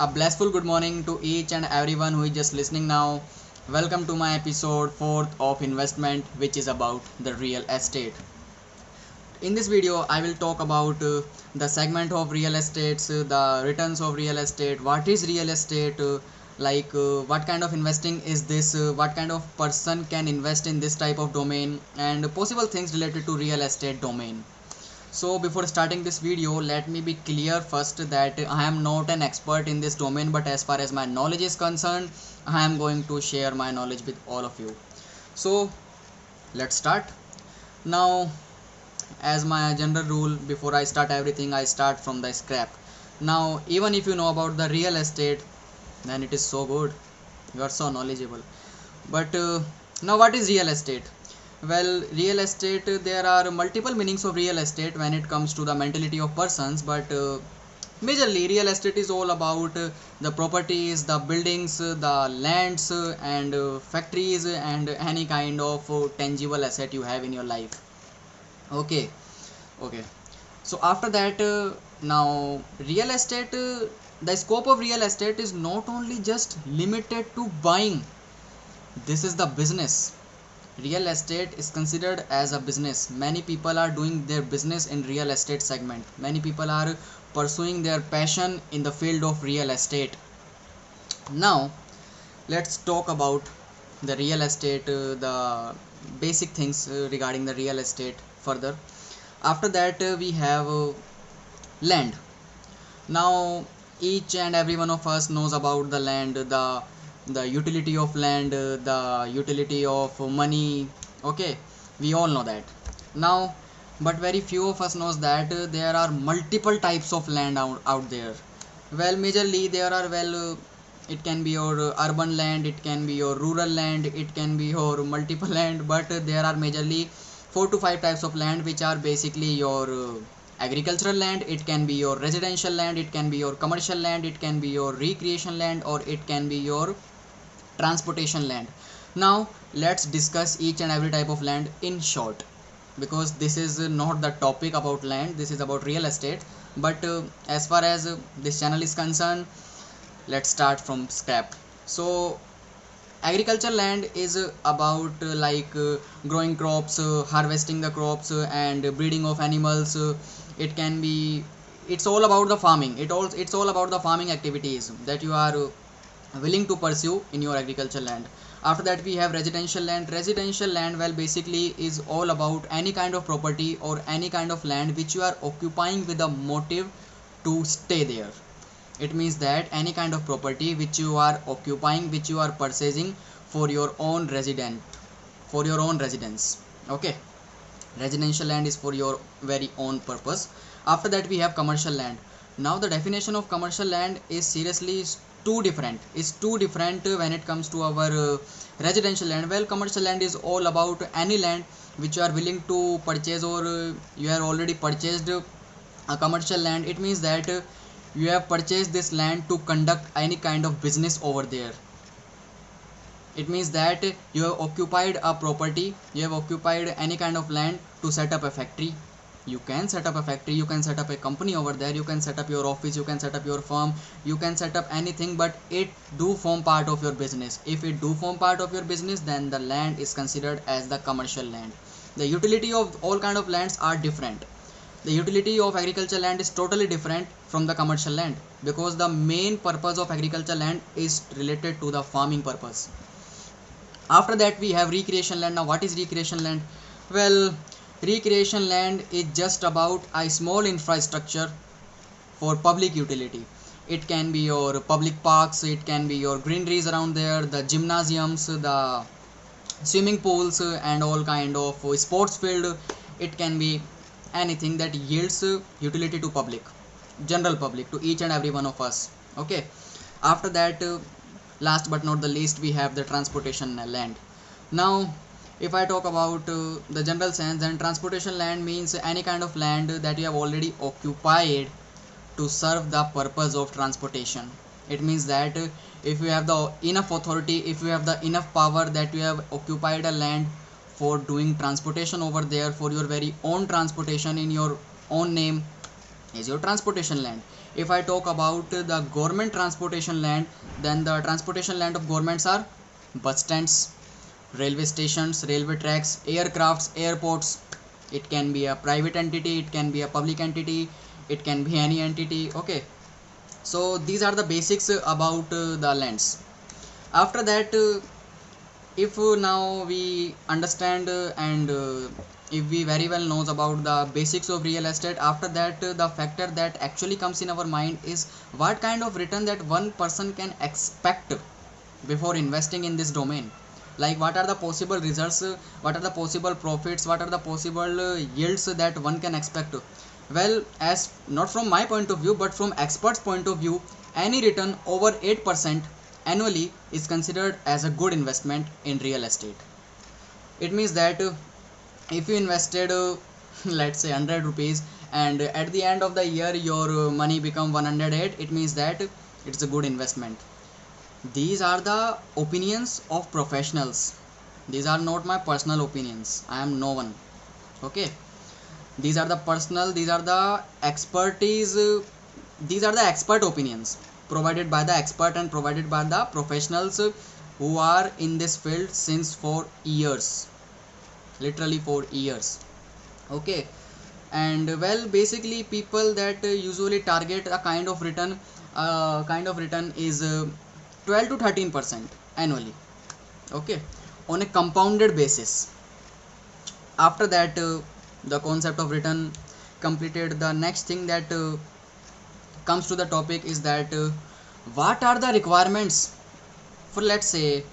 A blissful good morning to each and everyone who is just listening now. Welcome to my episode 4th of investment, which is about the real estate. In this video, I will talk about the segment of real estates, the returns of real estate, what is real estate, what kind of investing is this, what kind of person can invest in this type of domain, and possible things related to real estate domain. So before starting this video, let me be clear first that I am not an expert in this domain, but as far as my knowledge is concerned, I am going to share my knowledge with all of you. So let's start. Now, as my general rule, before I start everything, I start from the scrap. Now, even if you know about the real estate, then it is so good. You are so knowledgeable. But now, what is real estate? Well, real estate, there are multiple meanings of real estate when it comes to the mentality of persons, but majorly real estate is all about the properties, the buildings, the lands, and factories, and any kind of tangible asset you have in your life. Okay, okay. So after that, now real estate, the scope of real estate is not only just limited to buying. This is the business. Real estate is considered as a business. Many people are doing their business in real estate segment. Many people are pursuing their passion in the field of real estate. Now let's talk about the real estate, the basic things regarding the real estate further. After that, we have land. Now each and every one of us knows about the land, the utility of land, the utility of money. Okay, we all know that. Now, but very few of us knows that there are multiple types of land out there. Well, majorly there are, it can be your urban land, it can be your rural land, it can be your multiple land, but there are majorly 4 to 5 types of land, which are basically your agricultural land, it can be your residential land, it can be your commercial land, it can be your recreation land, or it can be your transportation land. Now let's discuss each and every type of land in short, because this is not the topic about land, this is about real estate. But as far as this channel is concerned, let's start from scrap. So agriculture land is about growing crops, harvesting the crops, and breeding of animals. It can be, it's all about the farming. It's all about the farming activities that you are willing to pursue in your agriculture land. After that, we have residential land. Residential land, well, basically is all about any kind of property or any kind of land which you are occupying with a motive to stay there. It means that any kind of property which you are occupying, which you are purchasing for your own residence. Okay, residential land is for your very own purpose. After that, we have commercial land. Now the definition of commercial land is seriously too different. It's too different when it comes to our residential land. Well, commercial land is all about any land which you are willing to purchase, or you have already purchased a commercial land. It means that you have purchased this land to conduct any kind of business over there. It means that you have occupied a property, you have occupied any kind of land to set up a factory. You can set up a factory, you can set up a company over there, you can set up your office, you can set up your firm, you can set up anything, but it do form part of your business. If it do form part of your business, then the land is considered as the commercial land. The utility of all kind of lands are different. The utility of agricultural land is totally different from the commercial land, because the main purpose of agricultural land is related to the farming purpose. After that, we have recreation land. Now what is recreation land? Well, recreation land is just about a small infrastructure for public utility. It can be your public parks, it can be your greeneries around there, the gymnasiums, the swimming pools, and all kind of sports field. It can be anything that yields utility to public, general public, to each and every one of us. Okay, after that, last but not the least, we have the transportation land. Now if I talk about the general sense, then transportation land means any kind of land that you have already occupied to serve the purpose of transportation. It means that if you have the enough authority, if you have the enough power, that you have occupied a land for doing transportation over there, for your very own transportation in your own name, is your transportation land. If I talk about the government transportation land, then the transportation land of governments are bus stands, railway stations, railway tracks, aircrafts, airports. It can be a private entity, it can be a public entity, it can be any entity. Okay, so these are the basics about the lands. After that, if now we understand and if we very well knows about the basics of real estate, after that the factor that actually comes in our mind is what kind of return that one person can expect before investing in this domain. Like what are the possible results, what are the possible profits, what are the possible yields that one can expect. Well, as not from my point of view but from experts point of view, any return over 8% annually is considered as a good investment in real estate. It means that if you invested let's say 100 rupees, and at the end of the year your money become 108, it means that it's a good investment. These are the opinions of professionals, these are not my personal opinions. I am no one. Okay, these are the personal, these are the expertise, these are the expert opinions provided by the expert and provided by the professionals who are in this field since for years, literally for years. Okay, and well, basically people that usually target a kind of return is 12 to 13% annually. Okay, on a compounded basis. After that the concept of return completed, the next thing that comes to the topic is that what are the requirements for, let's say,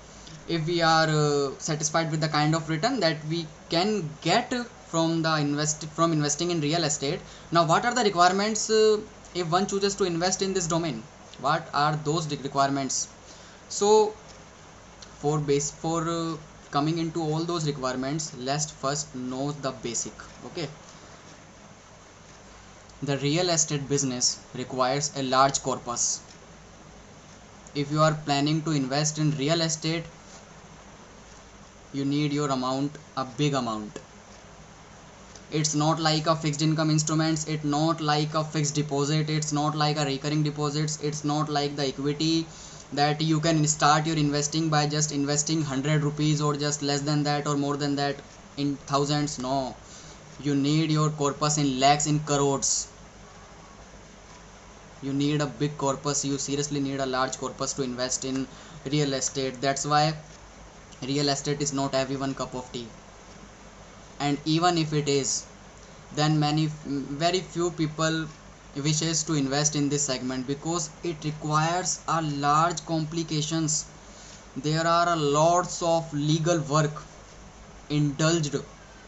if we are satisfied with the kind of return that we can get from the investing in real estate. Now what are the requirements if one chooses to invest in this domain? What are those requirements? So for coming into all those requirements, let's first know the basic. Okay, the real estate business requires a large corpus. If you are planning to invest in real estate, you need your amount, a big amount. It's not like a fixed income instruments, it's not like a fixed deposit, it's not like a recurring deposits, it's not like the equity that you can start your investing by just investing 100 rupees or just less than that or more than that in thousands. No, you need your corpus in lakhs, in crores. You need a big corpus, you seriously need a large corpus to invest in real estate. That's why real estate is not everyone cup of tea, and even if it is, then very few people wishes to invest in this segment because it requires a large complications. There are a lots of legal work indulged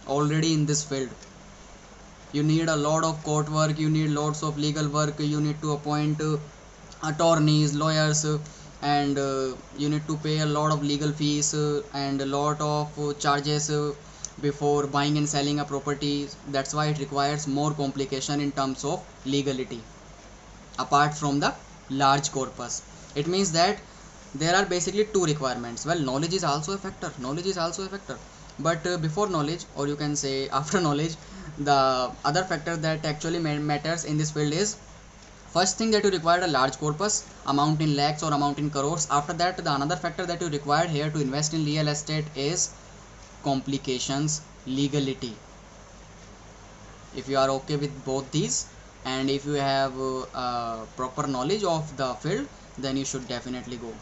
already in this field. You need a lot of court work, you need lots of legal work, you need to appoint attorneys, lawyers, and you need to pay a lot of legal fees and a lot of charges before buying and selling a property. That's why it requires more complication in terms of legality apart from the large corpus. It means that there are basically two requirements. Well, knowledge is also a factor, but before knowledge, or you can say after knowledge, the other factor that actually matters in this field is, first thing that you require a large corpus, amount in lakhs or amount in crores. After that, the another factor that you require here to invest in real estate is complications, legality. If you are okay with both these, and if you have proper knowledge of the field, then you should definitely go.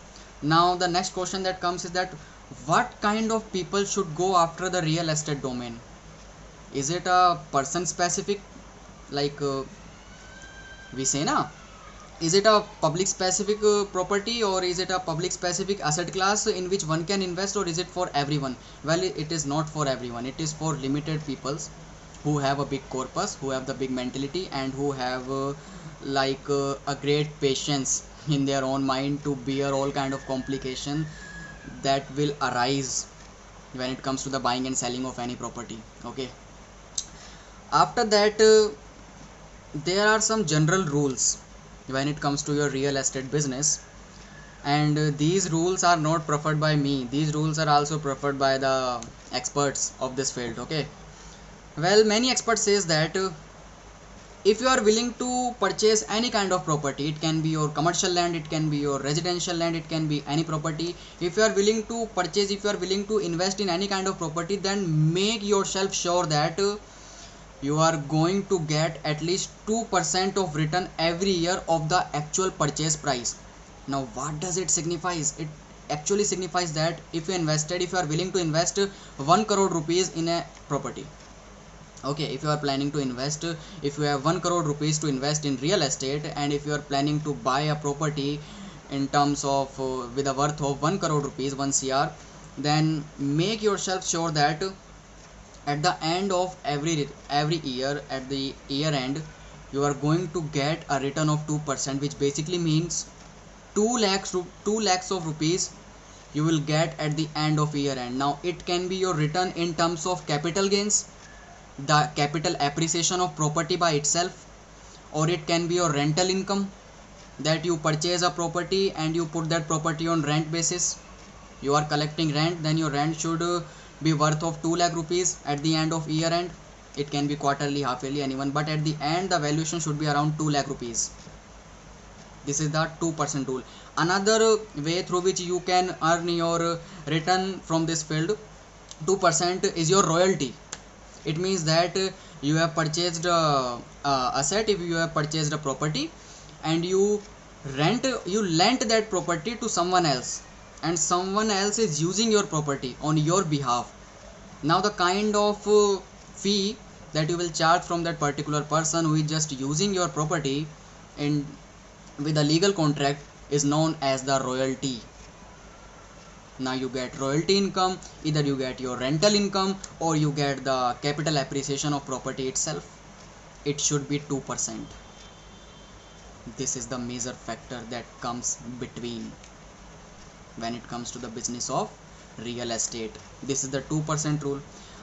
Now the next question that comes is that what kind of people should go after the real estate domain? Is it a person specific, like we say na, is it a public specific property, or is it a public specific asset class in which one can invest, or is it for everyone? Well, it is not for everyone, it is for limited peoples who have a big corpus, who have the big mentality, and who have a great patience in their own mind to bear all kind of complication that will arise when it comes to the buying and selling of any property. Okay, after that there are some general rules when it comes to your real estate business, and these rules are not preferred by me, these rules are also preferred by the experts of this field. Okay, well, many experts says that if you are willing to purchase any kind of property, it can be your commercial land, it can be your residential land, it can be any property. If you are willing to purchase, if you are willing to invest in any kind of property, then make yourself sure that you are going to get at least 2% of return every year of the actual purchase price. Now what does it signifies? It actually signifies that if you are willing to invest 1 crore rupees in a property, okay, if you are planning to invest, if you have 1 crore rupees to invest in real estate, and if you are planning to buy a property in terms of with a worth of 1 crore rupees, 1 cr, then make yourself sure that at the end of every year, at the year end, you are going to get a return of 2%, which basically means 2 lakhs of rupees you will get at the end of year end. Now it can be your return in terms of capital gains, the capital appreciation of property by itself, or it can be your rental income, that you purchase a property and you put that property on rent basis, you are collecting rent, then your rent should be worth of 2 lakh rupees at the end of year end. It can be quarterly, half yearly, anyone, but at the end the valuation should be around 2 lakh rupees. This is the 2% rule. Another way through which you can earn your return from this field, 2%, is your royalty. It means that you have purchased a asset, if you have purchased a property and you lent that property to someone else, and someone else is using your property on your behalf. Now the kind of fee that you will charge from that particular person who is just using your property in with a legal contract is known as the royalty. Now you get royalty income, either you get your rental income or you get the capital appreciation of property itself. It should be 2%. This is the major factor that comes between when it comes to the business of real estate. This is the 2% rule.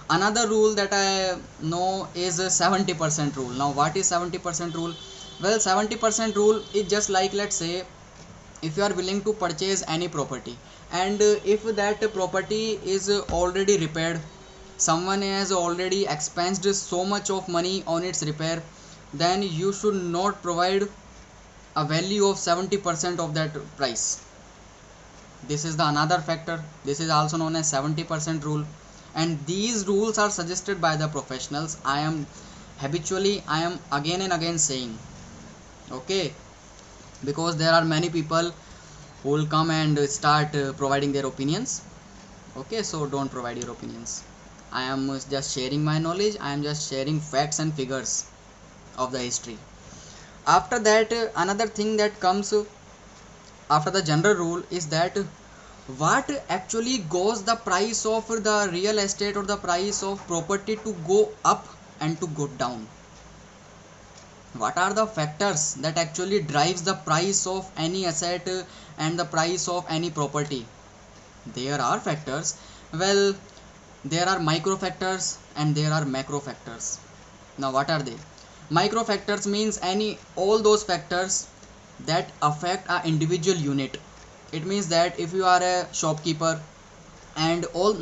Another rule that I know is a 70% rule. Now what is 70% rule? Well, 70% rule is just like, let's say, if you are willing to purchase any property, and if that property is already repaired, someone has already expensed so much of money on its repair, then you should not provide a value of 70% of that price. This is the another factor. This is also known as 70% rule, and these rules are suggested by the professionals. I am again and again saying, okay, because there are many people who will come and start providing their opinions. Okay, so don't provide your opinions. I am just sharing my knowledge. I am just sharing facts and figures of the history. After that, another thing that comes after the general rule is that what actually goes the price of the real estate or the price of property to go up and to go down. What are the factors that actually drives the price of any asset and the price of any property? There are factors. Well, there are micro factors and there are macro factors. Now what are they? Micro factors means all those factors that affect an individual unit. It means that if you are a shopkeeper and all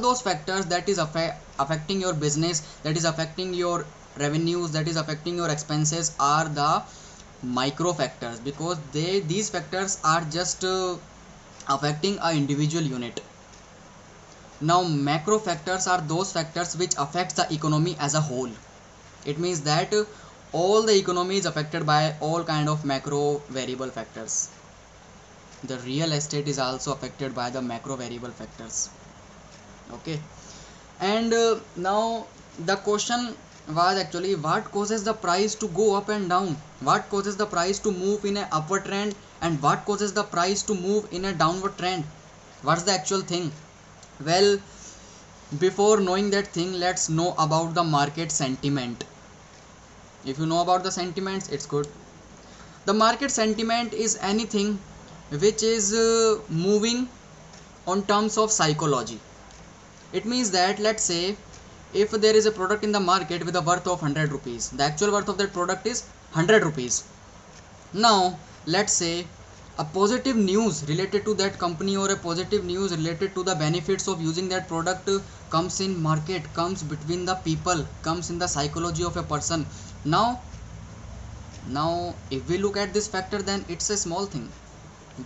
those factors that is affecting your business, that is affecting your revenues, that is affecting your expenses, are the micro factors, because these factors are just affecting an individual unit. Now macro factors are those factors which affects the economy as a whole. It means that all the economy is affected by all kind of macro variable factors. The real estate is also affected by the macro variable factors. Okay, and now the question was actually, what causes the price to go up and down? What causes the price to move in an upward trend, and what causes the price to move in a downward trend? What's the actual thing? Well, before knowing that thing, let's know about the market sentiment. If you know about the sentiments, it's good. The market sentiment is anything which is moving on terms of psychology. It means that, let's say, if there is a product in the market with a worth of 100 rupees, the actual worth of that product is 100 rupees. Now let's say a positive news related to that company or a positive news related to the benefits of using that product comes in market, comes between the people, comes in the psychology of a person. Now Now if we look at this factor, then it's a small thing,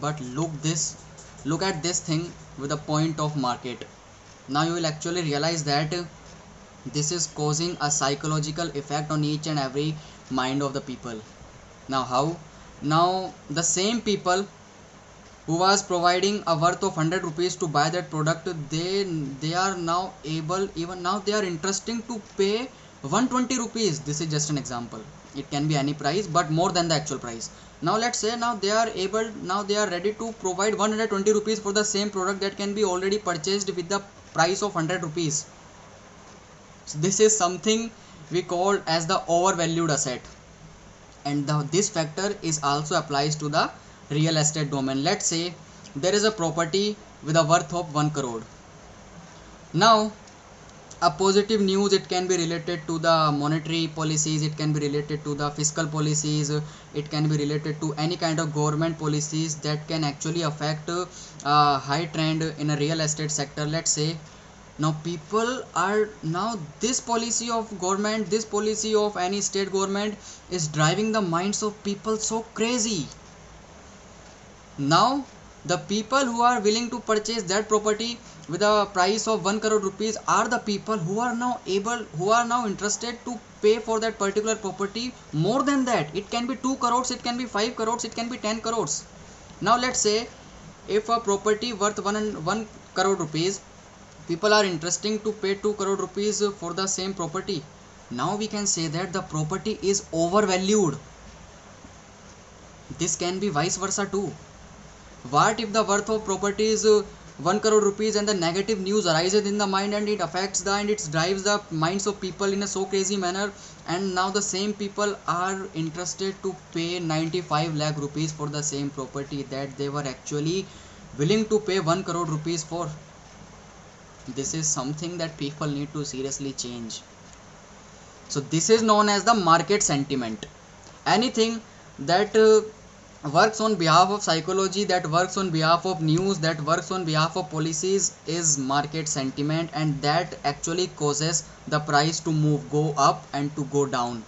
but look at this thing with a point of market. Now you will actually realize that this is causing a psychological effect on each and every mind of the people. Now how? Now the same people who was providing a worth of 100 rupees to buy that product, they are now able, even now they are interesting to pay 120 rupees. This is just an example, it can be any price but more than the actual price. Now let's say now they are able, now they are ready to provide 120 rupees for the same product that can be already purchased with the price of 100 rupees. So this is something we call as the overvalued asset, and this factor is also applies to the real estate domain. Let's say there is a property with a worth of 1 crore. Now a positive news, it can be related to the monetary policies, it can be related to the fiscal policies, it can be related to any kind of government policies that can actually affect high trend in a real estate sector. Let's say now people are, now this policy of government, this policy of any state government is driving the minds of people so crazy. Now the people who are willing to purchase that property with a price of 1 crore rupees are the people who are now able, who are now interested to pay for that particular property more than that. It can be 2 crores, it can be 5 crores, it can be 10 crores. Now let's say if a property worth 1 crore rupees, people are interesting to pay 2 crore rupees for the same property. Now we can say that the property is overvalued. This can be vice versa too. What if the worth of property is 1 crore rupees and the negative news arises in the mind and it affects the, and it drives the minds of people in a so crazy manner, and now the same people are interested to pay 95 lakh rupees for the same property that they were actually willing to pay 1 crore rupees for. This is something that people need to seriously change. So this is known as the market sentiment. Anything that works on behalf of psychology, that works on behalf of news, that works on behalf of policies is market sentiment, and that actually causes the price to move, go up and to go down.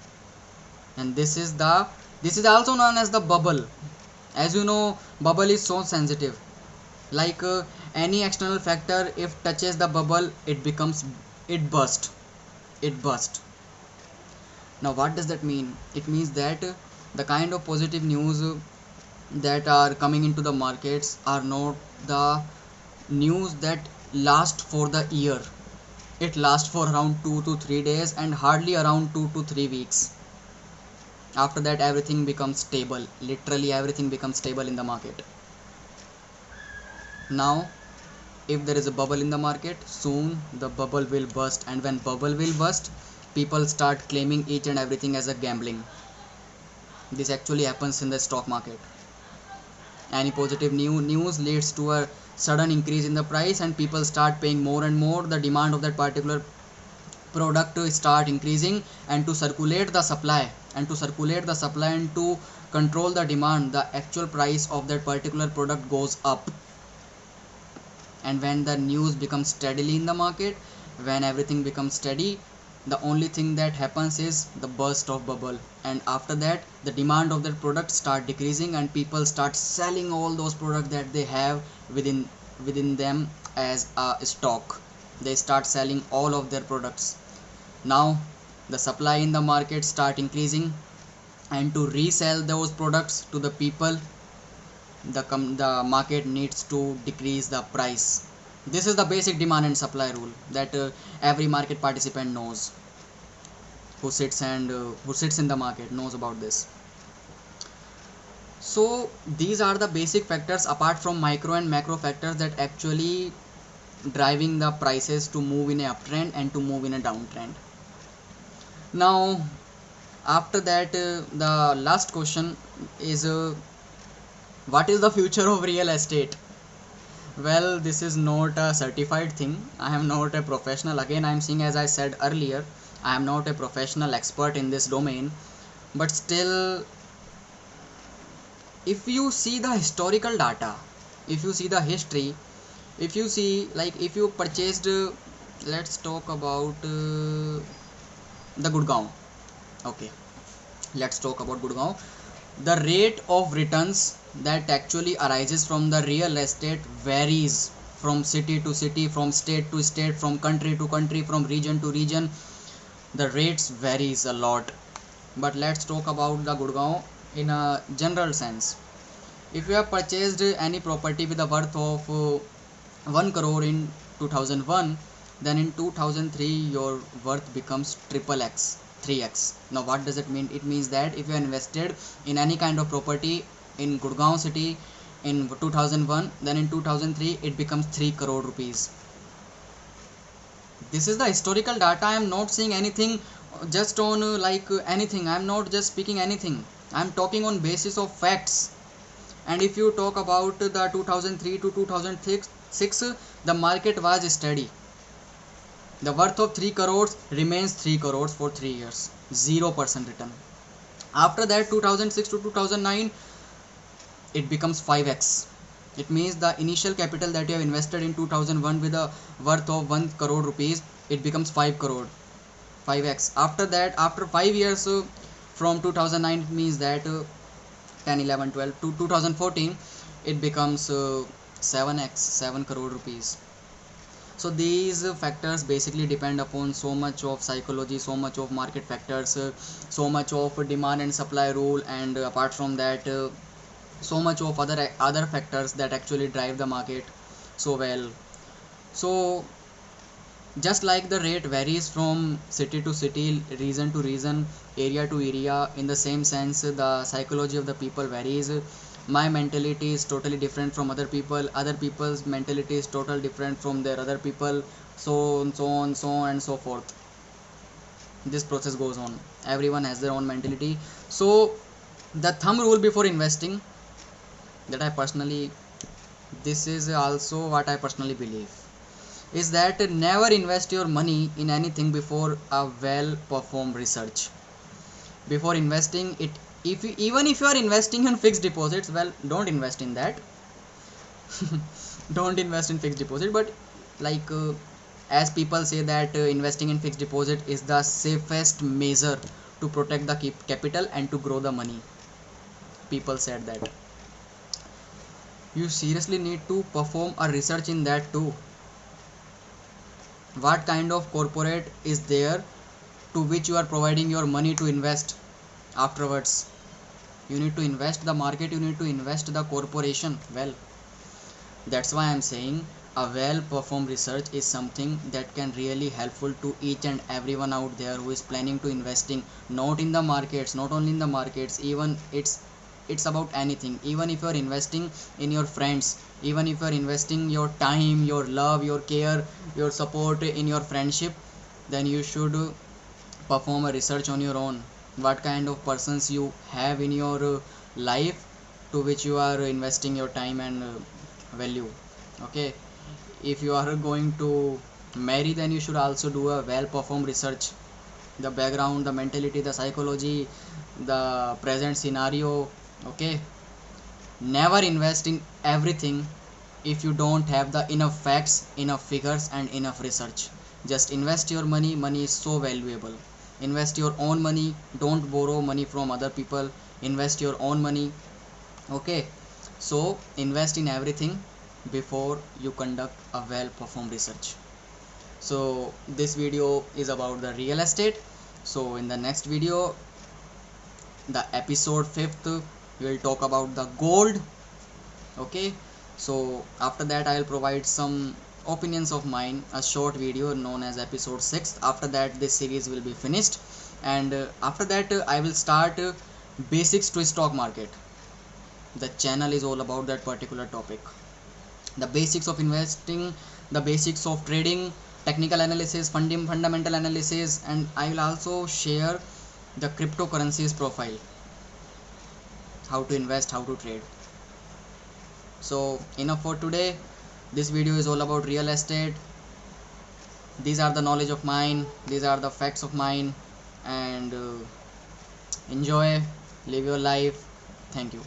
And this is also known as the bubble. As you know, bubble is so sensitive, like any external factor if touches the bubble, it burst. Now what does that mean? It means that the kind of positive news that are coming into the markets are not the news that last for the year. It lasts for around 2 to 3 days and hardly around 2 to 3 weeks. After that everything becomes stable, literally everything becomes stable in the market. Now if there is a bubble in the market, soon the bubble will burst, and when bubble will burst, people start claiming each and everything as a gambling. This actually happens in the stock market. Any positive news leads to a sudden increase in the price and people start paying more and more. The demand of that particular product start increasing, and to circulate the supply and to control the demand, the actual price of that particular product goes up. And when the news becomes steadily in the market, when everything becomes steady, the only thing that happens is the burst of bubble, and after that the demand of that product start decreasing and people start selling all those products that they have within them as a stock. They start selling all of their products. Now the supply in the market start increasing, and to resell those products to the people, the market needs to decrease the price. This is the basic demand and supply rule that every market participant knows, who sits in the market knows about this. So these are the basic factors apart from micro and macro factors that actually driving the prices to move in a uptrend and to move in a downtrend. Now after that the last question is what is the future of real estate? Well, this is not a certified thing. I am not a professional. Again, I am saying, as I said earlier, I am not a professional expert in this domain. But still, if you see the historical data, if you see the history, if you see, like, if you purchased, let's talk about the Gurgaon. Okay. let's talk about Gurgaon. The rate of returns that actually arises from the real estate varies from city to city, from state to state, from country to country, from region to region. The rates varies a lot. But let's talk about the Gurgaon in a general sense. If you have purchased any property with a worth of 1 crore in 2001, then in 2003 your worth becomes triple x, 3x. Now what does it mean? It means that if you invested in any kind of property in Gurgaon city in 2001, then in 2003 it becomes 3 crore rupees. This is the historical data. I am not saying anything just on anything. I am not just speaking anything. I am talking on basis of facts. And if you talk about the 2003 to 2006, the market was steady. The worth of 3 crores remains 3 crores for 3 years, 0% return. After that, 2006 to 2009, it becomes 5x. It means the initial capital that you have invested in 2001 with a worth of 1 crore rupees, it becomes 5 crore, 5x. After that, after 5 years from 2009, it means that 10, 11, 12 to 2014, it becomes 7x, 7 crore rupees. So these factors basically depend upon so much of psychology, so much of market factors, so much of demand and supply rule, and apart from that, so much of other factors that actually drive the market so well. So just like the rate varies from city to city, region to region, area to area, in the same sense the psychology of the people varies. My mentality is totally different from other people, other people's mentality is totally different from their other people, so on, so on, so on and so forth. This process goes on. Everyone has their own mentality. So the thumb rule before investing, that I personally, this is also what I personally believe, is that never invest your money in anything before a well performed research. Before investing it, even if you are investing in fixed deposits, well, don't invest in that. Don't invest in fixed deposit. But like as people say that investing in fixed deposit is the safest measure to protect the capital and to grow the money. People said that. You seriously need to perform a research in that too. What kind of corporate is there to which you are providing your money to invest afterwards? You need to invest the market, you need to invest the corporation. Well, that's why I'm saying a well performed research is something that can really helpful to each and everyone out there who is planning to investing, not in the markets, not only in the markets, even it's about anything. Even if you are investing in your friends, even if you are investing your time, your love, your care, your support in your friendship, then you should perform a research on your own. What kind of persons you have in your life to which you are investing your time and value. Okay, if you are going to marry, then you should also do a well performed research. The background, the mentality, the psychology, the present scenario. Okay, never invest in everything if you don't have the enough facts, enough figures and enough research. Just invest your money. Money is so valuable. Invest your own money. Don't borrow money from other people. Invest your own money. Okay, so invest in everything before you conduct a well performed research. So this video is about the real estate. So in the next video, the episode 5th, we will talk about the gold. Okay, so after that I will provide some opinions of mine, a short video known as episode 6. After that this series will be finished, and after that I will start basics to stock market. The channel is all about that particular topic, the basics of investing, the basics of trading, technical analysis, fundamental analysis, and I will also share the cryptocurrencies profile, how to invest, how to trade. So enough for today. This video is all about real estate. These are the knowledge of mine, these are the facts of mine, and enjoy, live your life. Thank you.